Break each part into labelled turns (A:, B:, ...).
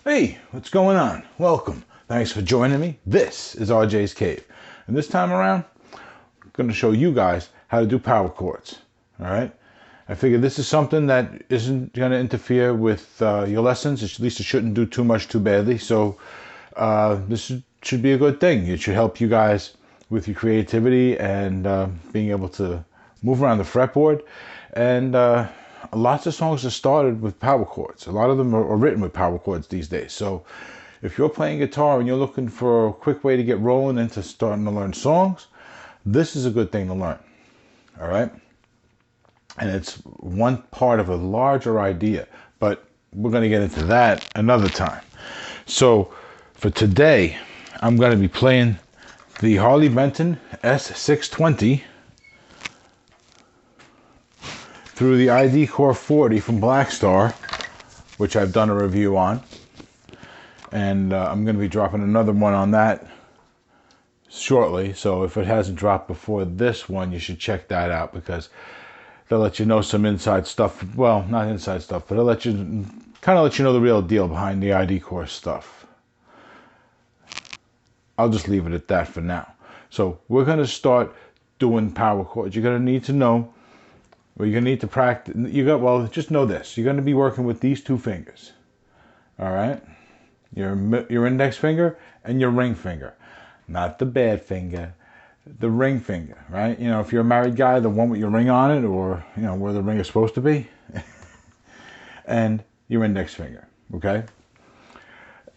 A: Hey, what's going on? Welcome. Thanks for joining me. This is RJ's Cave. And this time around, I'm going to show you guys how to do power chords. Alright? I figure this is something that isn't going to interfere with your lessons. At least it shouldn't do too much too badly. So this should be a good thing. It should help you guys with your creativity and being able to move around the fretboard. And lots of songs are started with power chords. A lot of them are written with power chords these days. So if you're playing guitar and you're looking for a quick way to get rolling into starting to learn songs, this is a good thing to learn. All right? And it's one part of a larger idea, but we're going to get into that another time. So for today, I'm going to be playing the Harley Benton S620 through the ID Core 40 from Blackstar, which I've done a review on. And I'm going to be dropping another one on that shortly. So if it hasn't dropped before this one, you should check that out, because they'll let you know some inside stuff. Well, not inside stuff, but they'll let you kind of let you know the real deal behind the ID Core stuff. I'll just leave it at that for now. So we're going to start doing power chords. You're going to need to know, well, you're going to need to practice. Well, just know this. You're going to be working with these two fingers. All right? Your index finger and your ring finger. Not the bad finger, the ring finger, right? You know, if you're a married guy, the one with your ring on it, or, you know, where the ring is supposed to be. And your index finger, okay?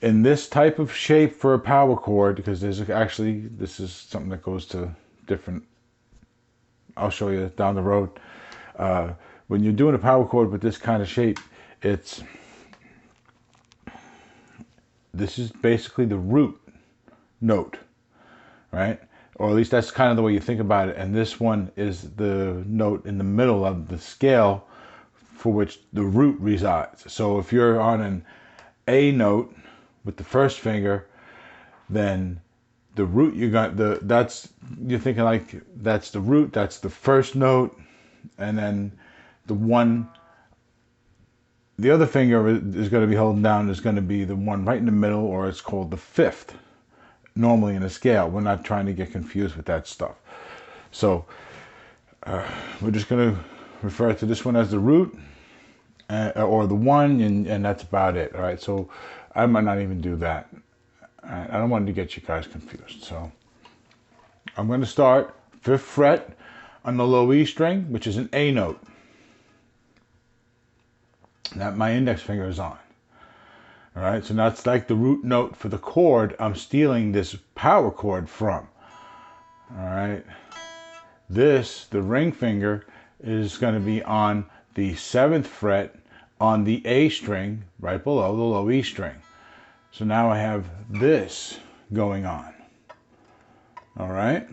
A: In this type of shape for a power chord, because this is something that goes to different, I'll show you down the road. When you're doing a power chord with this kind of shape, this is basically the root note, right? Or at least that's kind of the way you think about it. And this one is the note in the middle of the scale for which the root resides. So if you're on an A note with the first finger, then the root you're thinking like that's the root, that's the first note, and then the other finger is going to be holding down is going to be the one right in the middle, or it's called the fifth, normally in a scale. We're not trying to get confused with that stuff. So we're just going to refer to this one as the root, or the one, and that's about it. All right, so I might not even do that. I don't want to get you guys confused. So I'm going to start 5th fret on the low E string, which is an A note that my index finger is on. All right, so that's like the root note for the chord I'm stealing this power chord from. All right, the ring finger, is going to be on the 7th fret on the A string, right below the low E string. So now I have this going on. All right,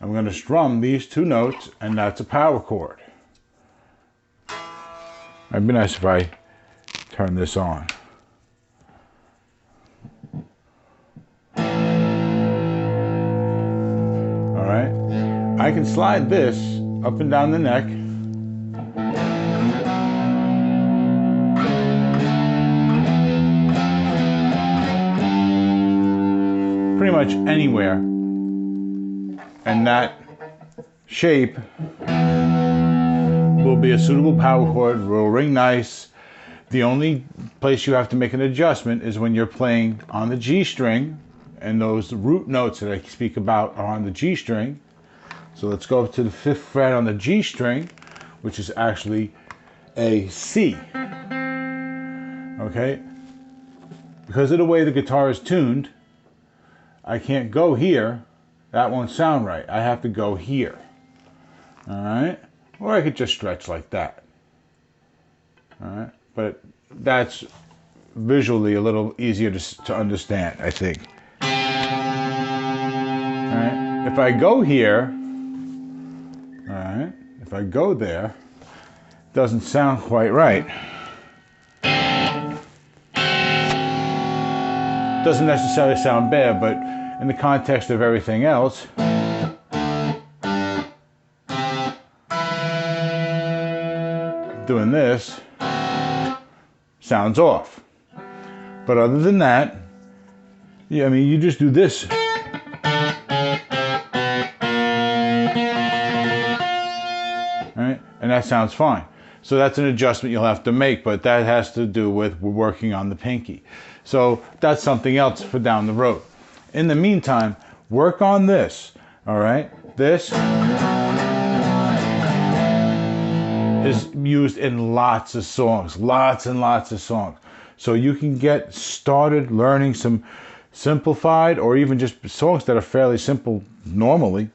A: I'm going to strum these two notes, and that's a power chord. It'd be nice if I turn this on. All right, I can slide this up and down the neck. Pretty much anywhere. And that shape will be a suitable power chord, will ring nice. The only place you have to make an adjustment is when you're playing on the G string, and those root notes that I speak about are on the G string. So let's go up to the 5th fret on the G string, which is actually a C. Okay? Because of the way the guitar is tuned, I can't go here. That won't sound right. I have to go here. All right? Or I could just stretch like that. All right? But that's visually a little easier to understand, I think. All right? If I go here, all right, if I go there, it doesn't sound quite right. It doesn't necessarily sound bad, but in the context of everything else, doing this sounds off. But other than that, yeah, I mean, you just do this. Right? And that sounds fine. So that's an adjustment you'll have to make, but that has to do with working on the pinky. So that's something else for down the road. In the meantime, work on this, all right? This is used in lots of songs, lots and lots of songs. So you can get started learning some simplified or even just songs that are fairly simple normally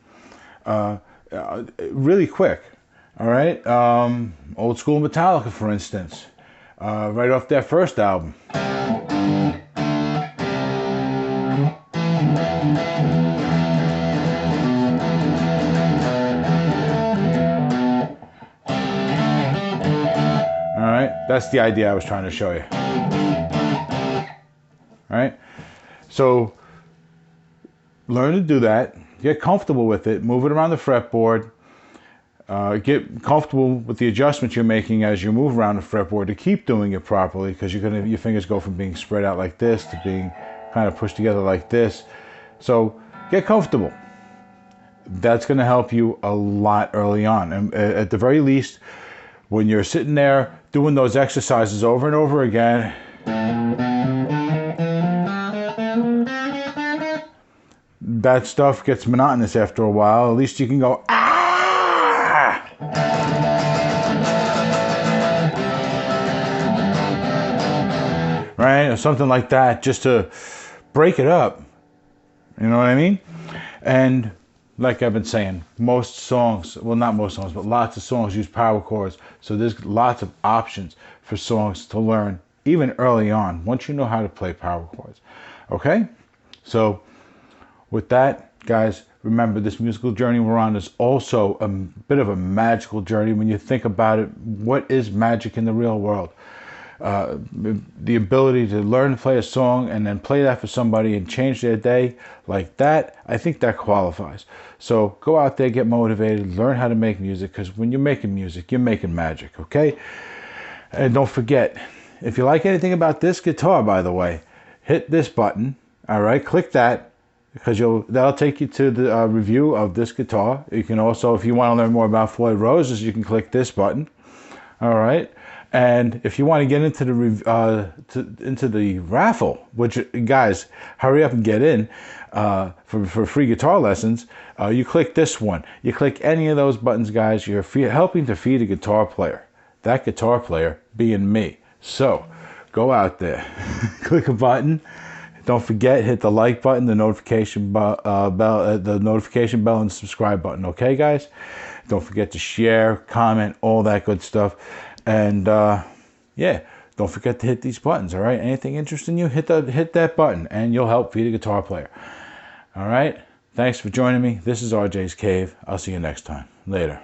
A: really quick. All right, old school Metallica, for instance, right off their first album. All right, that's the idea I was trying to show you. All right, so learn to do that, get comfortable with it, move it around the fretboard. Get comfortable with the adjustments you're making as you move around the fretboard to keep doing it properly, because your fingers go from being spread out like this to being kind of pushed together like this. So get comfortable. That's going to help you a lot early on. And at the very least, when you're sitting there doing those exercises over and over again, that stuff gets monotonous after a while. At least you can go, ah! Right, or something like that, just to break it up. You know what I mean? And like I've been saying, most songs, well, not most songs, but lots of songs use power chords. So there's lots of options for songs to learn, even early on, once you know how to play power chords. Okay? So with that, guys, remember, this musical journey we're on is also a bit of a magical journey. When you think about it, what is magic in the real world? The ability to learn to play a song and then play that for somebody and change their day like that, I think that qualifies. So go out there, get motivated, learn how to make music, because when you're making music, you're making magic, okay? And don't forget, if you like anything about this guitar, by the way, hit this button, all right? Click that, because that'll take you to the review of this guitar. You can also, if you want to learn more about Floyd Roses, you can click this button, all right? And if you want to get into the raffle, which, guys, hurry up and get in for free guitar lessons, you click this one. You click any of those buttons, guys. You're helping to feed a guitar player. That guitar player being me. So go out there, click a button. Don't forget, hit the like button, the notification bell, and subscribe button. Okay, guys? Don't forget to share, comment, all that good stuff. And yeah, don't forget to hit these buttons, all right? Anything interesting you, hit that button, and you'll help feed a guitar player. All right? Thanks for joining me. This is RJ's Cave. I'll see you next time. Later.